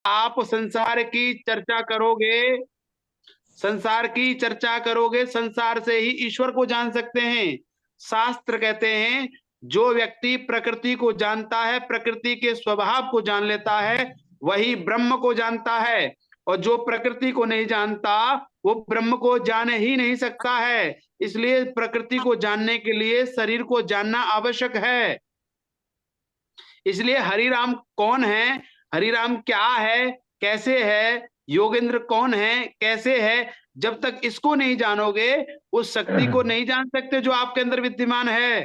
आप संसार की चर्चा करोगे, संसार की चर्चा करोगे, संसार से ही ईश्वर को जान सकते हैं। शास्त्र कहते हैं जो व्यक्ति प्रकृति को जानता है, प्रकृति के स्वभाव को जान लेता है, वही ब्रह्म को जानता है। और जो प्रकृति को नहीं जानता वो ब्रह्म को जान ही नहीं सकता है। इसलिए प्रकृति को जानने के लिए शरीर को जानना आवश्यक है। इसलिए हरिराम कौन है, हरिराम क्या है, कैसे है, योगेंद्र कौन है, कैसे है, जब तक इसको नहीं जानोगे उस शक्ति को नहीं जान सकते जो आपके अंदर विद्यमान है।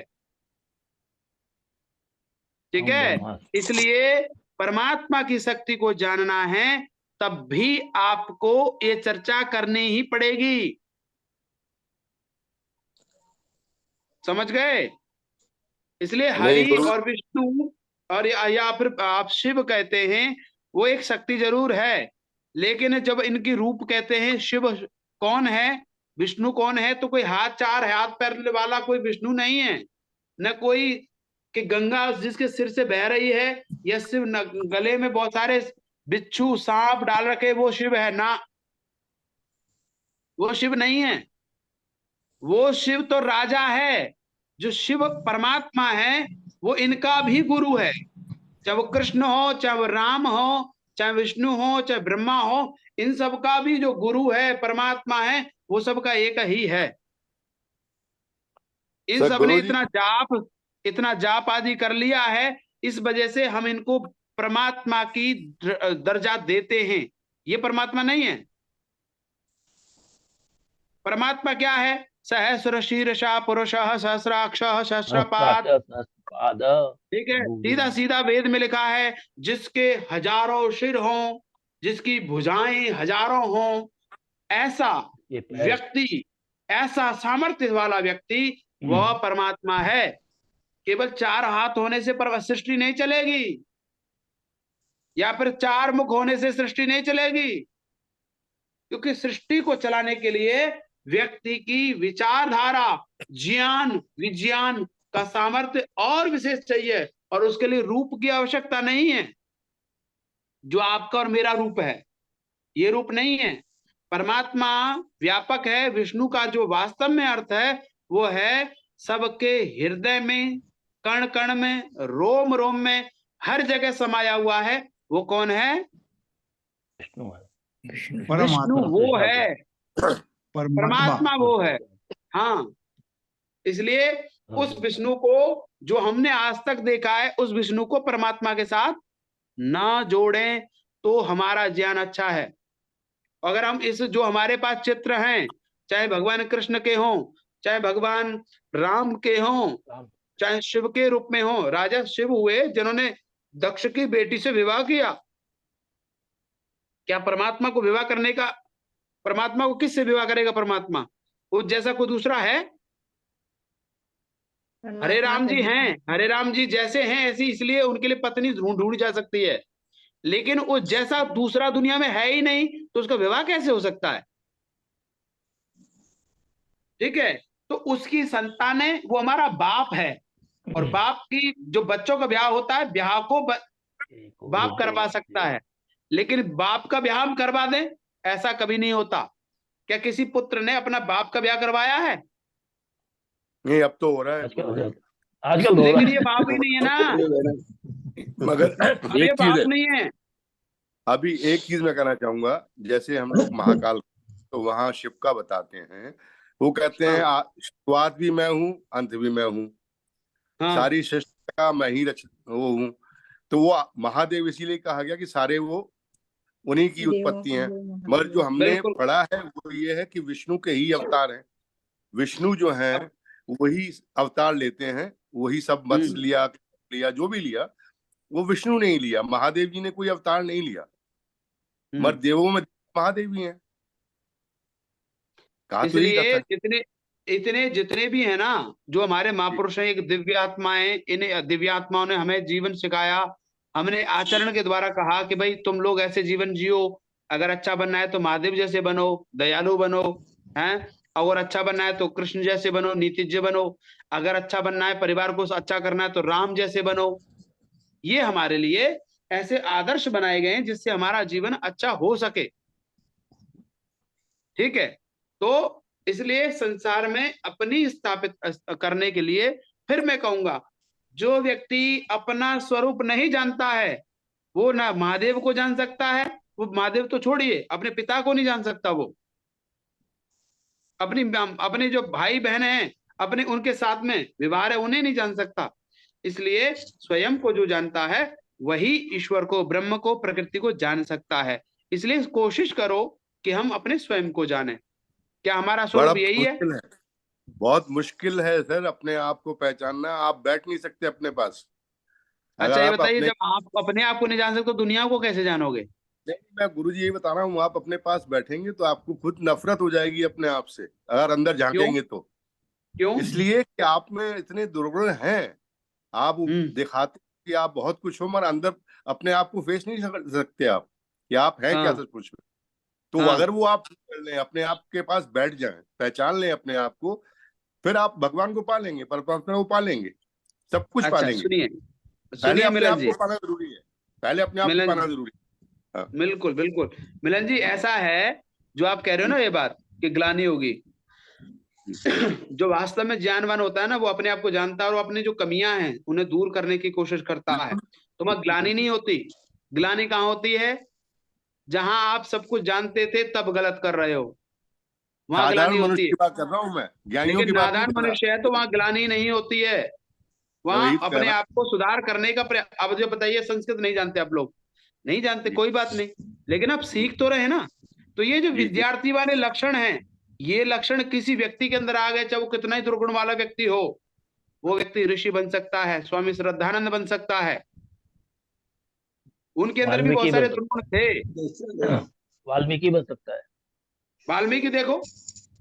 ठीक है, इसलिए परमात्मा की शक्ति को जानना है तब भी आपको ये चर्चा करनी ही पड़ेगी। समझ गए? इसलिए हरि और विष्णु और या फिर आप शिव कहते हैं, वो एक शक्ति जरूर है, लेकिन जब इनकी रूप कहते हैं शिव कौन है, विष्णु कौन है, तो कोई चार हाथ पैर वाला कोई विष्णु नहीं है, न कोई कि गंगा जिसके सिर से बह रही है, या शिव गले में बहुत सारे बिच्छू सांप डाल रखे वो शिव है ना, वो शिव नहीं है। वो शिव तो राजा है। जो शिव परमात्मा है वो इनका भी गुरु है। चाहे वो कृष्ण हो, चाहे वो राम हो, चाहे विष्णु हो, चाहे ब्रह्मा हो, इन सब का भी जो गुरु है, परमात्मा है, वो सबका एक ही है। इन सब ने इतना जाप आदि कर लिया है, इस वजह से हम इनको परमात्मा की दर्जा देते हैं। ये परमात्मा नहीं है। परमात्मा क्या है? सहस्र शीर्षा पुरुषः सहस्राक्षः सहस्रपाद। ठीक है, सीधा सीधा वेद में लिखा है जिसके हजारों सिर हों, जिसकी भुजाएं हजारों हों, ऐसा व्यक्ति, ऐसा सामर्थ्य वाला व्यक्ति वह परमात्मा है। केवल चार हाथ होने से पर सृष्टि नहीं चलेगी, या फिर चार मुख होने से सृष्टि नहीं चलेगी, क्योंकि सृष्टि को चलाने के लिए व्यक्ति की विचारधारा, ज्ञान, विज्ञान का सामर्थ्य और विशेष चाहिए, और उसके लिए रूप की आवश्यकता नहीं है। जो आपका और मेरा रूप है ये रूप नहीं है। परमात्मा व्यापक है। विष्णु का जो वास्तव में अर्थ है वो है सबके हृदय में, कण कण में, रोम रोम में, हर जगह समाया हुआ है। वो कौन है? विष्णु वो है, परमात्मा वो है। हाँ, इसलिए उस विष्णु को जो हमने आज तक देखा है, उस विष्णु को परमात्मा के साथ ना जोड़ें तो हमारा ज्ञान अच्छा है। अगर हम इस जो हमारे पास चित्र हैं, चाहे भगवान कृष्ण के हों, चाहे भगवान राम के हों, चाहे शिव के रूप में हो, राजा शिव हुए जिन्होंने दक्ष की बेटी से विवाह किया। क्या परमात्मा को विवाह करने का, परमात्मा को किससे विवाह करेगा परमात्मा? उस जैसा कोई दूसरा है? हरे राम जी हैं, हरे राम जी जैसे हैं ऐसी, इसलिए उनके लिए पत्नी ढूंढ जा सकती है, लेकिन वो जैसा दूसरा दुनिया में है ही नहीं, तो उसका विवाह कैसे हो सकता है? ठीक है, तो उसकी संतान है, वो हमारा बाप है। और बाप की जो बच्चों का ब्याह होता है, ब्याह को बाप करवा सकता है, लेकिन बाप का ब्याह हम करवा दें, ऐसा कभी नहीं होता। क्या किसी पुत्र ने अपना बाप का ब्याह करवाया है? नहीं, अब तो हो रहा है आजकल, लेकिन ये बाप ही नहीं है ना, मगर ये बाप नहीं है। अभी एक चीज मैं कहना चाहूंगा, जैसे हम लोग महाकाल तो वहां शिव का बताते हैं, वो कहते हैं शुरुआत भी मैं हूँ, अंत भी मैं हूँ, सारी सृष्टि का मैं ही वो हूँ। तो वो महादेव इसीलिए कहा गया कि सारे वो उन्हीं की उत्पत्ति है। मगर जो हमने पढ़ा है वो ये है कि विष्णु के ही अवतार हैं। विष्णु जो है वही अवतार लेते हैं, वही सब मत्स्य लिया जो भी लिया, वो विष्णु ने ही लिया। महादेव जी ने कोई अवतार नहीं लिया, मगर देवों में महादेव ही हैं। इसलिए इतने जितने भी है ना, जो हमारे महापुरुष हैं, एक दिव्य आत्माएं, इन दिव्य आत्माओं ने हमें जीवन सिखाया। हमने आचरण के द्वारा कहा कि भाई तुम लोग ऐसे जीवन जियो, अगर अच्छा बनना है तो महादेव जैसे बनो, दयालु बनो, हैं, और अच्छा बनना है तो कृष्ण जैसे बनो, नीतिज्ञ बनो, अगर अच्छा बनना है, परिवार को अच्छा करना है तो राम जैसे बनो। ये हमारे लिए ऐसे आदर्श बनाए गए हैं जिससे हमारा जीवन अच्छा हो सके। ठीक है, तो इसलिए संसार में अपनी स्थापित करने के लिए, फिर मैं कहूंगा, जो व्यक्ति अपना स्वरूप नहीं जानता है वो ना महादेव को जान सकता है, वो महादेव तो छोड़िए, अपने पिता को नहीं जान सकता, वो अपने जो भाई बहन हैं, अपने उनके साथ में व्यवहार है, उन्हें नहीं जान सकता। इसलिए स्वयं को जो जानता है वही ईश्वर को, ब्रह्म को, प्रकृति को जान सकता है। इसलिए कोशिश करो कि हम अपने स्वयं को जानें। क्या हमारा स्वरूप यही है? बहुत मुश्किल है सर अपने आप को पहचानना। आप बैठ नहीं सकते अपने पास। अच्छा ये बताइए, जब आप अपने आप को नहीं जान सकते तो दुनिया को कैसे जानोगे? नहीं, मैं गुरुजी यही बता रहा हूँ, आप अपने पास बैठेंगे तो आपको खुद नफरत हो जाएगी अपने आप से, अगर अंदर झांकेंगे तो। क्यों? इसलिए कि आप में इतने दुर्गुण हैं। आप दिखाते कि आप बहुत कुछ हो, मगर अंदर अपने आप को फेस नहीं कर सकते आप कि आप हैं क्या सचमुच में। तो अगर वो आप कर लें, अपने आप के पास बैठ जाएं, पहचान लें अपने आप को, फिर आप भगवान को पालेंगे, परमात्मा को पालेंगे, सब कुछ पालेंगे। पहले अपने आप को पाना जरूरी है, पहले अपने आप को पाना जरूरी है। बिल्कुल बिल्कुल मिलन जी, ऐसा है जो आप कह रहे हो ना ये बात कि ग्लानि होगी। जो वास्तव में ज्ञानवान होता है ना, वो अपने आप को जानता है और अपनी जो कमियां हैं उन्हें दूर करने की कोशिश करता है। तो वहां ग्लानि नहीं होती। ग्लानि कहाँ होती है? जहां आप सब कुछ जानते थे तब गलत कर रहे हो, वहां ग्लानि होती है। बात कर रहा हूं मैं, ज्ञानियों की बात नादान मनुष्य है तो वहां ग्लानि नहीं होती है, वहां अपने आप को सुधार करने का अब जो बताइए, संस्कृत नहीं जानते आप लोग, नहीं जानते, कोई बात नहीं, लेकिन आप सीख तो रहे ना। तो ये जो विद्यार्थी वाले लक्षण हैं, ये लक्षण किसी व्यक्ति के अंदर आ गए, चाहे वो कितना ही दुर्गुण वाला व्यक्ति हो, वो व्यक्ति ऋषि बन सकता है, स्वामी श्रद्धानंद बन सकता है। उनके अंदर भी बहुत सारे दुर्गुण थे। वाल्मीकि बन सकता है। वाल्मीकि देखो,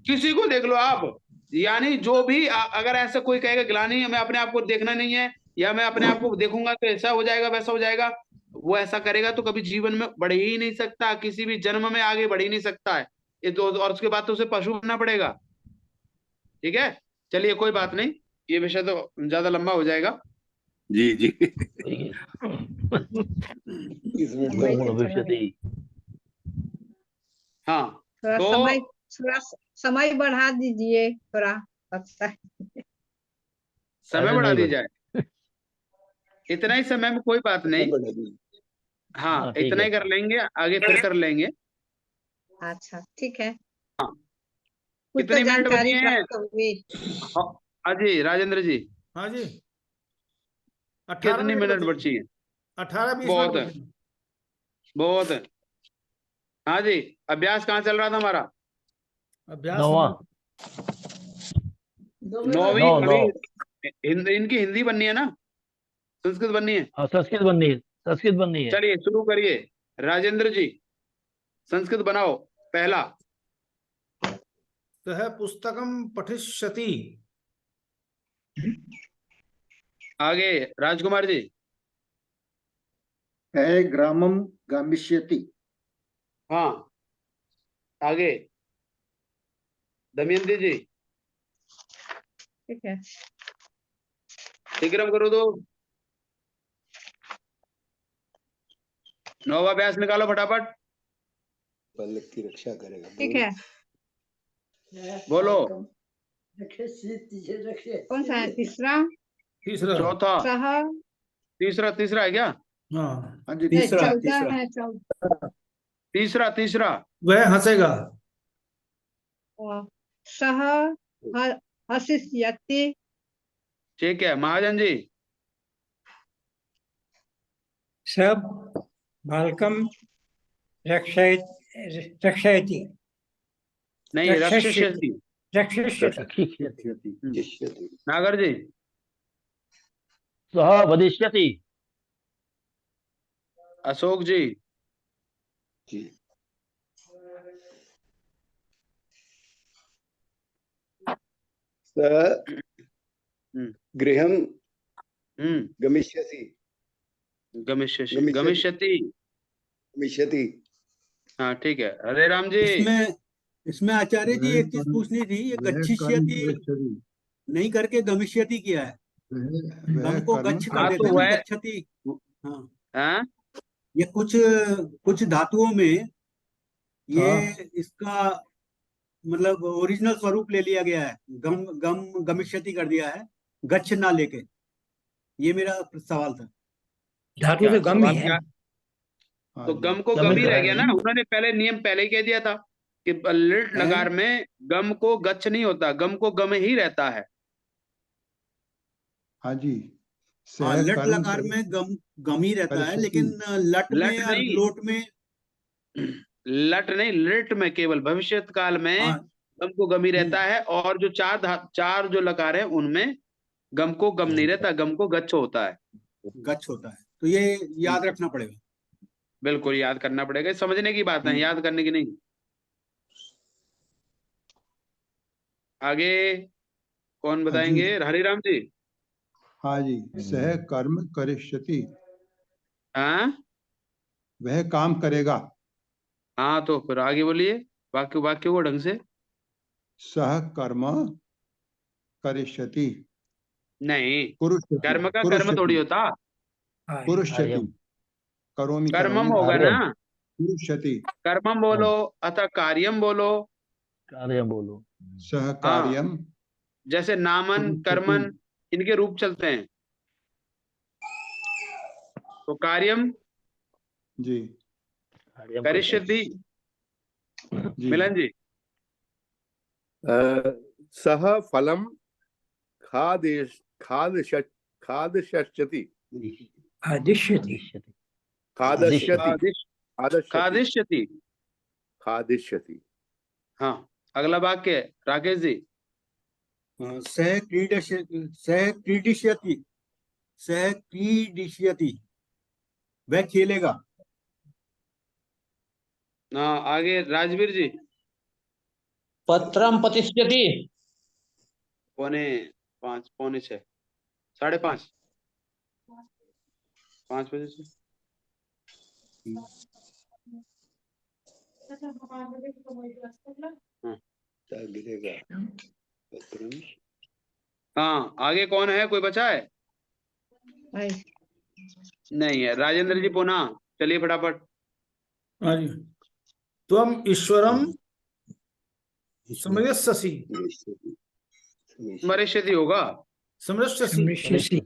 किसी को देख लो आप, यानी जो भी अगर ऐसा कोई कहेगा ग्लानि मैं अपने आप को देखना नहीं है, या मैं अपने आप को देखूंगा तो ऐसा हो जाएगा वैसा हो जाएगा, वो ऐसा करेगा तो कभी जीवन में बढ़ ही नहीं सकता, किसी भी जन्म में आगे बढ़ ही नहीं सकता है ये तो। और उसके बाद तो उसे पशु बनना पड़ेगा। ठीक है, चलिए कोई बात नहीं, ये विषय तो ज्यादा लंबा हो जाएगा। जी जी हाँ, थोड़ा समय बढ़ा दीजिए, थोड़ा समय बढ़ा दी जाए। इतना ही समय में कोई बात नहीं। हाँ, इतना ही कर लेंगे, आगे फिर कर लेंगे। अच्छा ठीक है। हाँ, कितनी मिनट बची हैं? हाँ जी राजेंद्र जी। हाँ जी, कितनी मिनट बची है? 18-20 बहुत है, बहुत है। हाँ जी, अभ्यास कहाँ चल रहा था हमारा? अभ्यास 9वीं। इनकी हिंदी बननी है ना, संस्कृत बननी है? हाँ संस्कृत बननी है, संस्कृत बननी है। चलिए शुरू करिए राजेंद्र जी, संस्कृत बनाओ पहला। सह पुस्तकम पठिष्यति। आगे राजकुमार जी। ग्रामम गमिष्यति। हाँ, आगे दमयंती जी। ठीक है, शीघ्रम करो दो। 9वां अभ्यास निकालो फटाफट। पल्लव की रक्षा करेगा। ठीक है, बोलो। कौन सा है? तीसरा, चौथा, तीसरा है क्या? हाँ जी, तीसरा वह हंसेगा। सह हसिष्यति। ठीक है, महाजन जी। सब बालकम रक्षयति। नहीं, रक्षिष्यति। नागर जी। सह वदिष्यति। अशोक जी। गृहं गमिष्यसि। गमिष्यति। हाँ ठीक है, हरे राम जी। इसमें आचार्य जी एक चीज पूछनी थी, ये गच्छिष्यति नहीं करके गमिष्यति किया है। गम को गच्छ कर देते हैं ना, गच्छति। हाँ, ये कुछ धातुओं में ये इसका मतलब ओरिजिनल स्वरूप ले लिया गया है, गम गम गमिष्यति कर दिया है, गच्छ ना लेके। ये मेरा सवाल था। धातु तो गम ही सवाल है। क्या? तो गम को गम गम ही तो रह है गया ना, नहीं। उन्होंने पहले नियम पहले ही कह दिया था कि लिट लकार में गम को गच्छ नहीं होता, गम को गम ही रहता है। हाँ जी। हाँ, सह लट कर्म लकार में गम ही रहता है, परिस्थिति। लेकिन लट लट में और नहीं। लोट में लट नहीं, लिट में केवल भविष्यत काल में हाँ, गम को गम ही रहता है, और जो चार जो लकार है उनमें गम को गम नहीं रहता, गम को गच्छ होता है। गच्छ होता है। तो ये याद रखना पड़ेगा। बिल्कुल याद करना पड़ेगा, समझने की बात है, याद करने की नहीं। आगे कौन बताएंगे? हरिराम जी। हाँ जी। सह कर्म करिष्यति, हाँ वह काम करेगा। हाँ, तो फिर आगे बोलिए, वाक्य को ढंग से। सह कर्म करिष्यति, नहीं, कुरुष्यति, कर्म का कर्म कुरुष्यति, थोड़ी होता, हाँ, कुरुष्यति, करोमि कर्मम करोमि होगा कार्यम। ना। कुरुष्यति, कर्मम बोलो अथवा कार्यम बोलो। कार्य बोलो। सह कार्यम जैसे नामन कुरुष्यति। कर्मन इनके रूप चलते हैं, तो कार्यम जी कार्यम करिष्यति। जी। मिलन जी। सह फलम खादश्यति आदिश्यति। खादश्यति खादिष्यति। खादिष्यति। हाँ, अगला वाक्य राकेश जी। सह क्रीडिष्यति, सह क्रीडिष्यति, वह खेलेगा। हाँ, आगे राजवीर जी। पत्रम पतिष्यति। 4:45, 4:45, 5:30, 5 बजे से। गिरेगा। हाँ, आगे कौन है? कोई बचा है? नहीं है। राजेंद्र जी पुनः चलिए फटाफट। हाँ जी। त्वम ईश्वरम समृष्यसि, मरिष्यति होगा, समृष्यसि, समृष्यसि।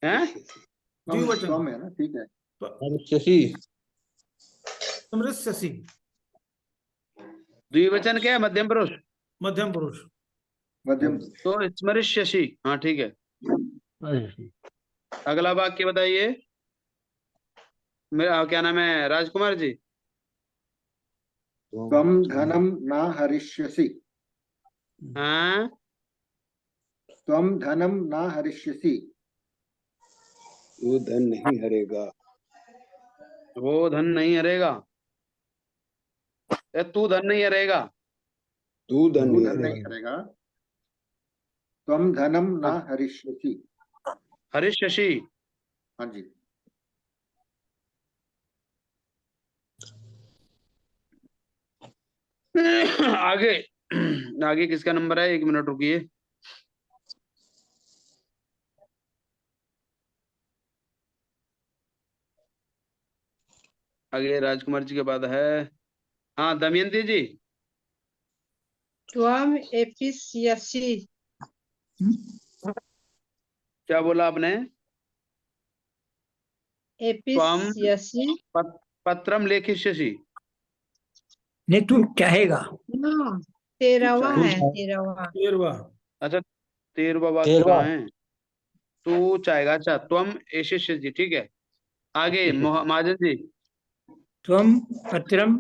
हैं? द्विवचन। कम है ना, ठीक है। समृष्यसि, द्विवचन क्या है? मध्यम पुरुष, मध्यम पुरुष। मध्यम। तो स्मरिष्यसि। हाँ ठीक है। अगला वाक्य बताइए। मेरा क्या नाम है? राजकुमार जी। त्वम धनम ना हरिष्यसि, हाँ, त्वम धनम ना हरिष्यसि, वो धन नहीं हरेगा। वो धन नहीं हरेगा। तू धन नहीं हरेगा। तू धन नहीं हरेगा। त्वम धनम ना हरिष्यसि। हरिष्यसि। हाँ जी। आगे आगे किसका नंबर है? 1 मिनट रुकिए। आगे राजकुमार जी के बाद है, हाँ दमयंती जी। त्वम एपिष्यसि, क्या बोला आपने? एपिष्यसि। पत्रम लेखिष्यसि। नहीं, तू चाहेगा। हाँ, 13वां है, 13वां। 13वां। अच्छा, 13वां वाक्य कहाँ है? तू चाहेगा। अच्छा, त्वम एशिष्यसि, ठीक है। आगे महाजन जी। त्वम पत्रम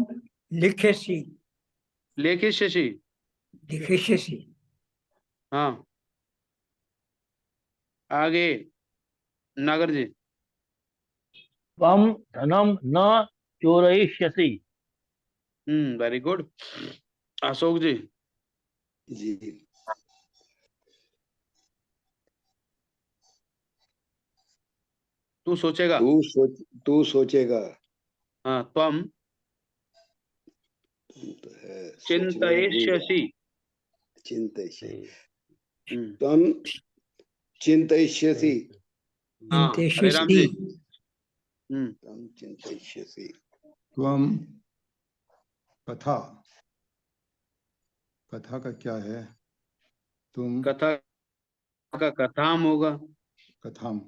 लिख्यसि, लेखिष्यसि। लिखिष्यसि। हाँ, आगे नागर जी। त्वम धनम न चोरयिष्यसि। Very good. अशोक जी। जी। तू सोचेगा। तू सोचेगा। हाँ, त्वम चिंतयिष्यसि। त्वम चिंतयिष्यसि। हाँ, हरे राम जी। चिंतयिष्यसि। त्वम कथा, कथा का क्या है? तुम कथा का कथाम होगा। कथाम,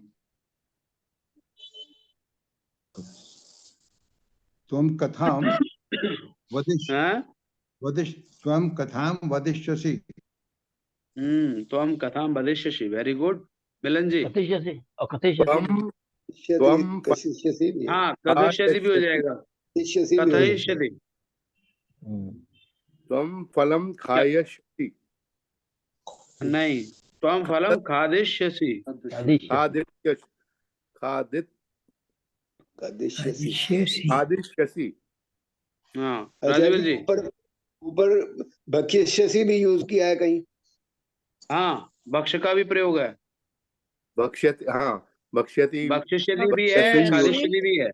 त्वम कथाम वदिष्य, हाँ? त्वम कथाम वदिष्यसि। त्वम कथाम वदिष्यसि। वेरी गुड मिलन जी। कथिष्यसि और कथिष्यसि। त्वम कथिष्यसि भी है। हाँ, कथिष्यति भी हो जाएगा। कथिष्यसि भी हो जाएगा। कथयिष्यति। त्वम फलम खायष्यसि। नहीं, त्वम फलम खादिष्यसि। खादिष्यसि। खादिष्यसि। हाँ, अच्छा राजीव जी। ऊपर भक्ष्यसि भी यूज किया है कहीं? हाँ, भक्ष का भी प्रयोग है। भक्ष्यति, हाँ भक्ष्यति, भक्षिष्यति भी है, भक्ष्यसि खादिष्यति भी है।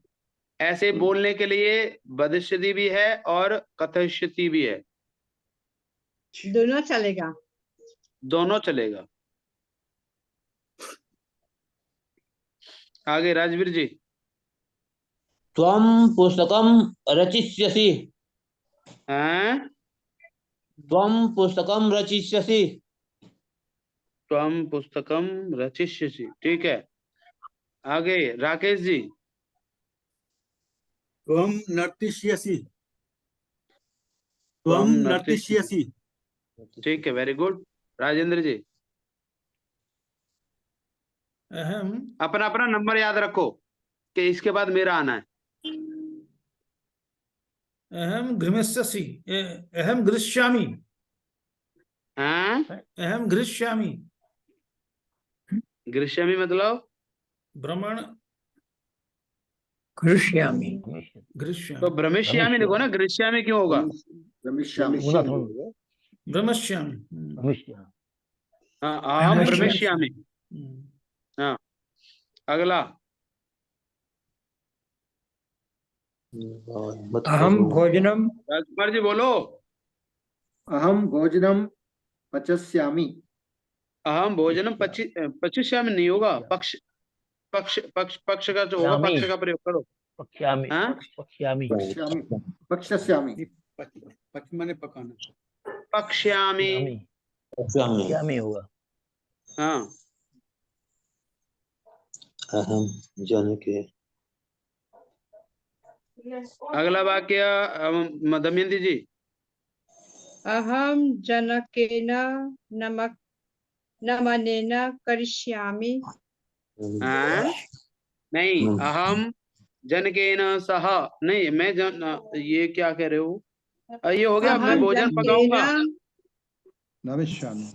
ऐसे बोलने के लिए वदिष्यति भी है और कथयिष्यति भी है। दोनों चलेगा। दोनों चलेगा। आगे राजवीर जी। त्वं पुस्तकं रचिष्यसि। हैं? त्वं पुस्तकं रचिष्यसि। त्वम पुस्तकम रचिष्यसि। ठीक है। आगे राकेश जी। त्वं नर्तिष्यसि। त्वं नर्तिष्यसि। ठीक है, वेरी गुड। राजेंद्र जी। अहम अपना अपना नंबर याद रखो कि इसके बाद मेरा आना है। अहम गृहस्यसि। अहम गृह्णामि। हाँ? अहम गृह्णामि। गृह्णामि मतलब भ्रमण। कृष्यामि। तो भ्रमिष्यामि लिखो ना, गृह्णामि क्यों होगा? भ्रमिष्यामि। हाँ, अहम भ्रमिष्यामि। हाँ, अगला। अहम भोजनम। राजकुमार जी बोलो। अहम भोजनम पचस्यामि। अहम भोजनम पचिष्यामि नहीं होगा। पक्ष पक्ष पक्ष पक्ष का जो होगा, पक्ष का प्रयोग करो। पक्ष्यामि। हाँ? पक्ष्यामि। पक्ष्यामि। पक्ष माने पकाना। पक्ष्यामि। पक्ष्यामि होगा। हाँ। अहम जनके। अगला वाक्य दमयंती जी। अहम जनकेन नमनेन करिष्यामि। हाँ? नहीं, अहम जनकेन सह नहीं। मैं ये क्या कह रहे हो? ये हो गया, मैं अहम भोजन पकाऊंगा। नमिष्यामि।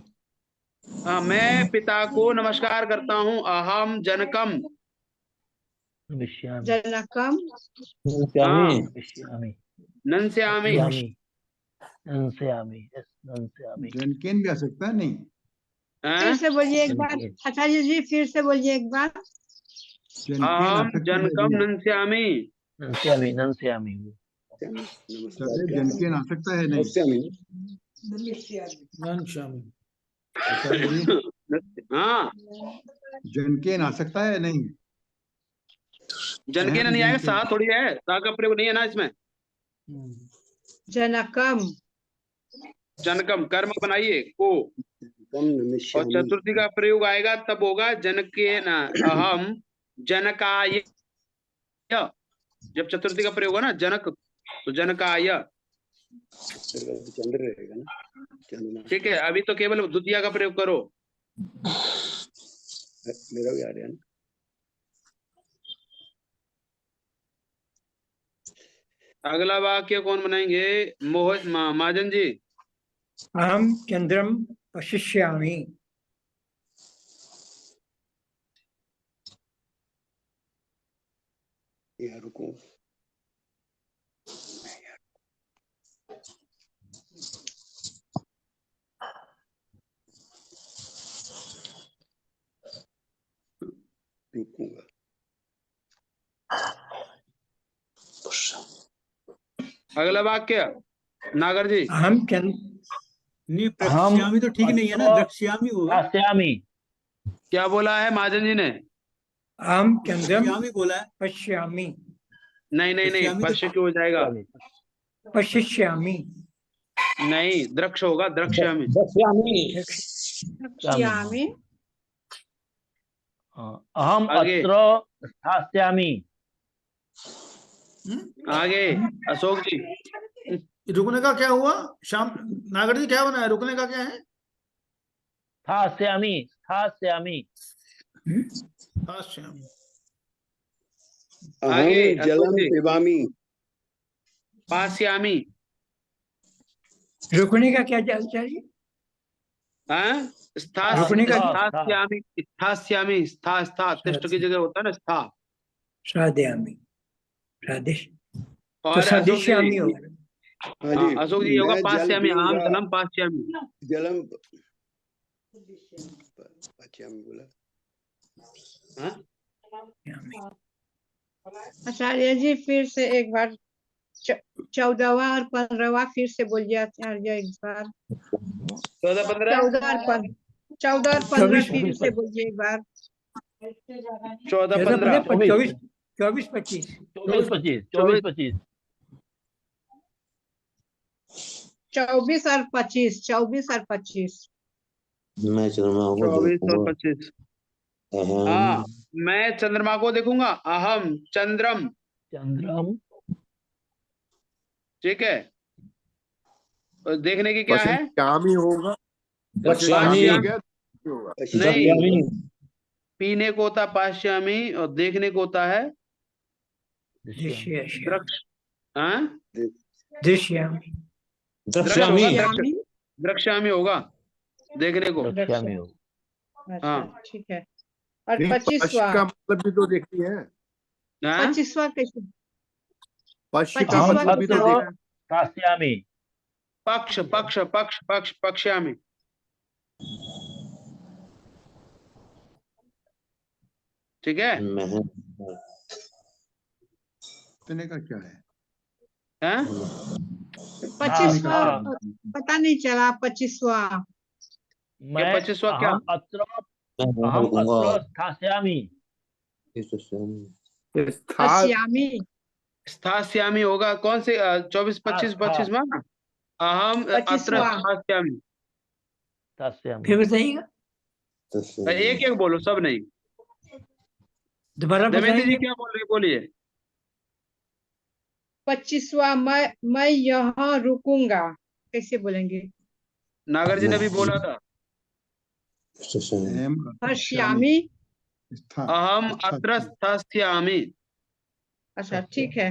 हाँ, मैं पिता को नमस्कार करता हूँ। अहम जनकम। जनकम। हाँ, पश्यामि। नंस्यामि। जनकेन भी आ सकता है। नहीं, फिर से बोलिए एक बार आचार्य जी, फिर से बोलिए एक बार। जनकेन आ अहम सकता है। जनकम नंस्यामि। जनकेन आ सकता है। नहीं, नंश्यामि। आचार्य जी हाँ, जनकेन आ सकता है। नहीं, जनकेन नहीं आएगा। सा थोड़ी है, सा का प्रयोग नहीं है ना इसमें। जनकम। जनकम कर्म बनाइए को, और चतुर्थी का प्रयोग आएगा तब होगा जनकेन। अहम जनकाय। जब चतुर्थी का प्रयोग होगा ना जनक, तो जनकाय। चंद्र रहेगा ना। ठीक है, अभी तो केवल द्वितीय का प्रयोग करो। मेरा भी आ रहा है ना। अगला वाक्य कौन बनाएंगे? मोहित महाजन जी। अहम चंद्रम पश्यामि। यार रुको। रुकूंगा। अगला वाक्य नागर जी। अहम नहीं, प्रक्ष्यामि तो ठीक नहीं है ना, द्रक्ष्यामि होगा। पश्यामि। क्या बोला है महाजन जी ने? अहम चंद्रम पश्यामी बोला है। पश्यामी। नहीं नहीं नहीं, पश्यामी तो पश्य क्यों हो जाएगा? पश्यामी। नहीं, द्रक्ष होगा, द्रक्ष्यामि। दक्ष्यामि। द्रक्ष्यामि। अहम आगे। अत्र स्थास्यामि। आगे अशोक जी। रुकने का क्या हुआ? श्याम नागर जी क्या बना है? रुकने का क्या है? स्थास्यामि, स्थास्यामि। श्यामी। आगे अहं जलम पिबामि। पास्यामि। रुकने का क्या चाहिए? हाँ, रुकने का स्थास्यामि, स्थास्यामि, स्था स्था तिष्ठ की जगह होता है ना स्था। श्राद्धयामि। श्राद्धिश तो और अशोक श्राद्धिष्यामि जी, होगा। हाँ अशोक जी होगा पास्यामि, अहम जलम पास्यामि। जलम पास्यामि बोला। आचार्य जी फिर से एक बार 14वां और 15वां फिर से बोलिए आचार्य एक बार। 14, 15, 14 और 15 फिर से बोलिए एक बार। 14, 15, 24, 24, 25, 24, 25, 24, 25। 24 और 25, 24 और 25। मैं चंद्रमा को 24 और देखूंगा। 25। अहम हाँ, मैं चंद्रमा को देखूंगा। अहम चंद्रम। चंद्रम। ठीक है, और देखने की क्या है? पश्यामि होगा। पश्यामि। नहीं, पीने को होता पाश्यामी और देखने को होता है दृश्यामि। द्रक्ष। हाँ, दृश्यामि। दक्ष्यामि। द्रक्ष्यामी होगा, देखने को। द्रक्ष्यामि होगा। अच्छा, हाँ। ठीक है। और नहीं, पश्य 25वां, का मतलब भी तो देखती है। हाँ? 25वां कैसे? पश्य का 25वां मतलब भी तो कैसे? देखती स्थास्यामि। पक्ष पक्ष पक्ष पक्ष पक्ष्यामी। ठीक है। इतने का क्या है? हाँ? 25वां पता नहीं चला। 25वां मैं 25वां क्या? अहम अत्र स्थास्यामि। पश्यामि। स्थास्यामी होगा। कौन से 24, 25, 25 में ना? अहम अत्र 25वां। स्थास्यामी। स्थास्यामि। फिर बताइएगा, एक एक बोलो, सब नहीं। दोबारा दमयंती जी बताएंगे। क्या बोल रही, बोलिए। 25वां मैं यहाँ रुकूंगा कैसे बोलेंगे? नागर जी ने भी बोला था। अहम पश्यामि। अहम अत्र स्थास्यामि। अच्छा, ठीक है।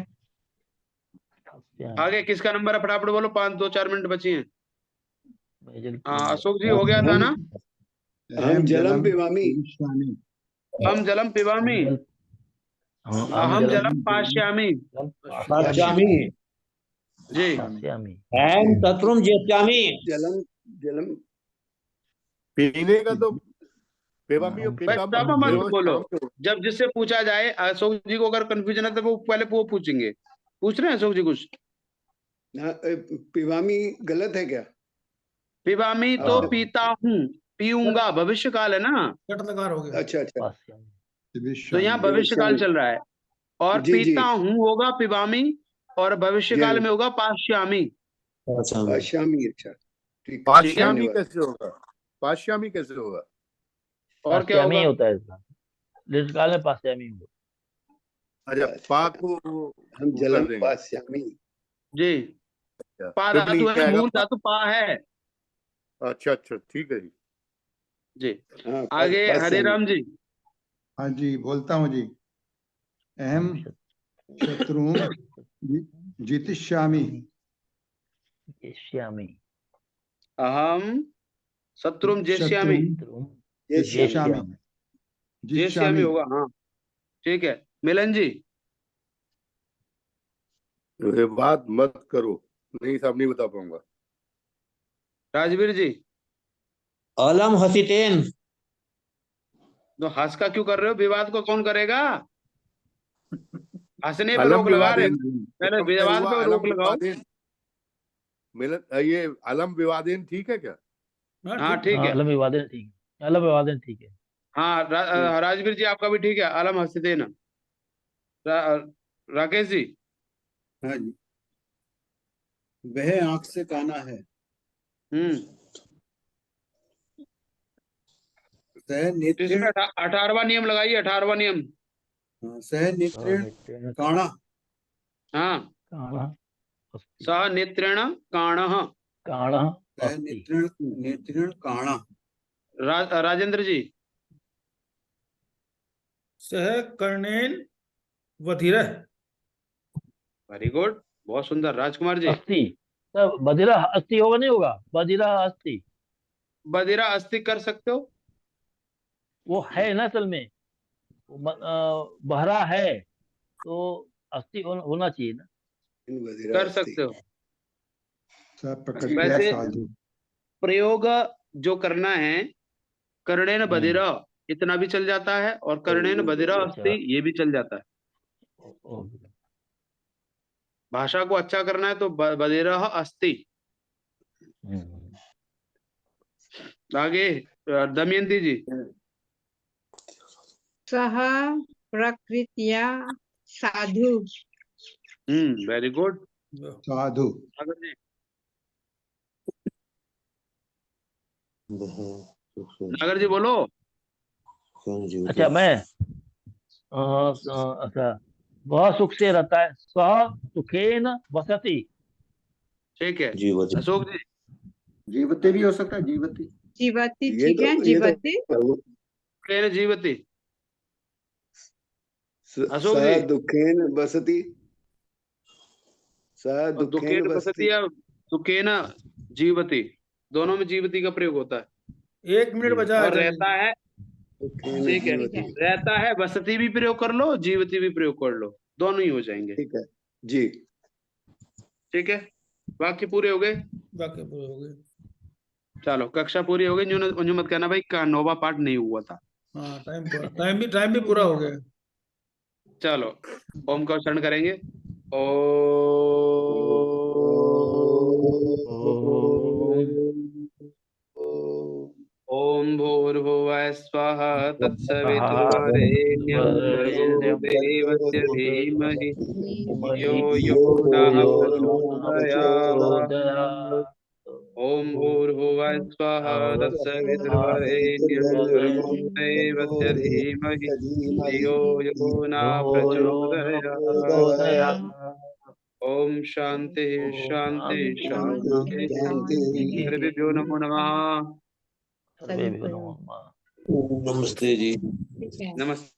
आगे किसका नंबर है? फटाफट बोलो, 5, 2, 4 मिनट बची हैं। हाँ, अशोक जी हो गया था ना? हम जलम पिबामि। हम जलम पिबामि। अहम जलम पाश्यामि। पश्यामि। जी। अहम शत्रुम जेष्यामि। जलम पीने का तो पिबामि और तब मत बोलो। जब जिससे पूछा जाए, अशोक जी को अगर कंफ्यूजन है तो वो पहले वो पूछेंगे। पूछ रहे हैं अशोक जी कुछ? पिबामि गलत है क्या? पिबामी तो पीता हूँ, पीऊंगा, भविष्य काल है ना। लकार हो गया। अच्छा अच्छा। तो यहाँ भविष्य काल चल रहा है, और पीता हूँ होगा पिबामी, और भविष्य काल में होगा पाश्यामी। पाश्यामी। अच्छा, ठीक। पाश्यामी कैसे होगा? पाश्यामी कैसे होगा? और क्या होगा? होता है इसका दीर्घकाल में पाश्यामी होगा। अच्छा, पा को हम जलम पाश्यामी। जी, पा धातु है, मूल धातु पा है। अच्छा अच्छा, ठीक है जी। आगे हरिराम जी। हाँ जी, बोलता हूँ जी। अहम शत्रुम जितिष्यामि। अहम शत्रुम जेष्यामि। जेष्यामि होगा। हाँ, ठीक है। मिलन जी। बात मत करो, नहीं साहब, नहीं बता पाऊंगा। राजवीर जी। अलम हसितेन। तो हंस का क्यों कर रहे हो? विवाद को कौन करेगा? हंसने पर रोक लगा रहे, पहले विवाद पे रोक लगाओ। मिलन, ये अलम विवादेन ठीक है क्या? हाँ, ठीक है। अलम विवादेन ठीक है। अलम विवादेन ठीक है। हाँ राजवीर जी आपका भी ठीक है। अलम हसीदेन। राकेश जी। हाँ जी, वह आंख से काना है। सह नेत्रेण, 18वां नियम लगाइए, 18वां नियम। सह नेत्रेण काणा। हाँ, काणः सह नेत्रेण काणः। काणः सह अस्ति। नेत्रेण काणा। राजेंद्र जी। सह कर्णेन बधिरः। वेरी गुड, बहुत सुंदर। राजकुमार जी। अस्ति, तब बधिरा अस्ति होगा नहीं होगा, बधिरा अस्ति। बधिरा अस्थि कर सकते हो। वो है ना असल में, बहरा है तो अस्ति होना चाहिए ना। कर सकते हो। सप्रकटित वैसे साधु। प्रयोग जो करना है, कर्णेन बधिरा इतना भी चल जाता है, और कर्णेन बधिरा अस्ति ये भी चल जाता है। भाषा को अच्छा करना है तो बधिरा अस्ति। आगे दमयंती जी। सह प्रकृत्या साधु। Very good. साधु। नागर जी बोलो। अच्छा मैं अच्छा, वह सुख से रहता है, सह सुखेन वसति। ठीक है। अशोक जी। जीवते भी हो सकता है, जीवती। जीवती ठीक है, जीवती। सुखेन जीवति। अशोक जी। दुखेन बसति। दुखेन बसति या सुखेन जीवति, दोनों में जीवति का प्रयोग होता है। 1 मिनट बचा और रहता है, ठीक है, रहता है बसती भी प्रयोग कर लो, जीवती भी प्रयोग कर लो, दोनों ही हो जाएंगे। ठीक है जी। ठीक है, वाक्य पूरे हो गए। वाक्य पूरे हो गए। चलो कक्षा पूरी हो गई। यूं मत कहना भाई का नौवा पाठ नहीं हुआ था। हाँ, टाइम भी पूरा हो गया। चलो ओम का उच्चारण करेंगे। ओम भूर्भुवः स्वः तत्सवितुर्वरेण्यं भर्गो देवस्य धीमहि यो यो नः प्रचोदयात्। ओम भूर्भुवः स्वः तत्सवितुर्वरेण्यं भर्गो देवस्य धीमहि यो यो नः प्रचोदयात्। ओम शांति शांति शांति शांति। सर्वेभ्यो नमो नमः। सर्वेभ्यो नमः। नमस्ते जी। नमस्ते।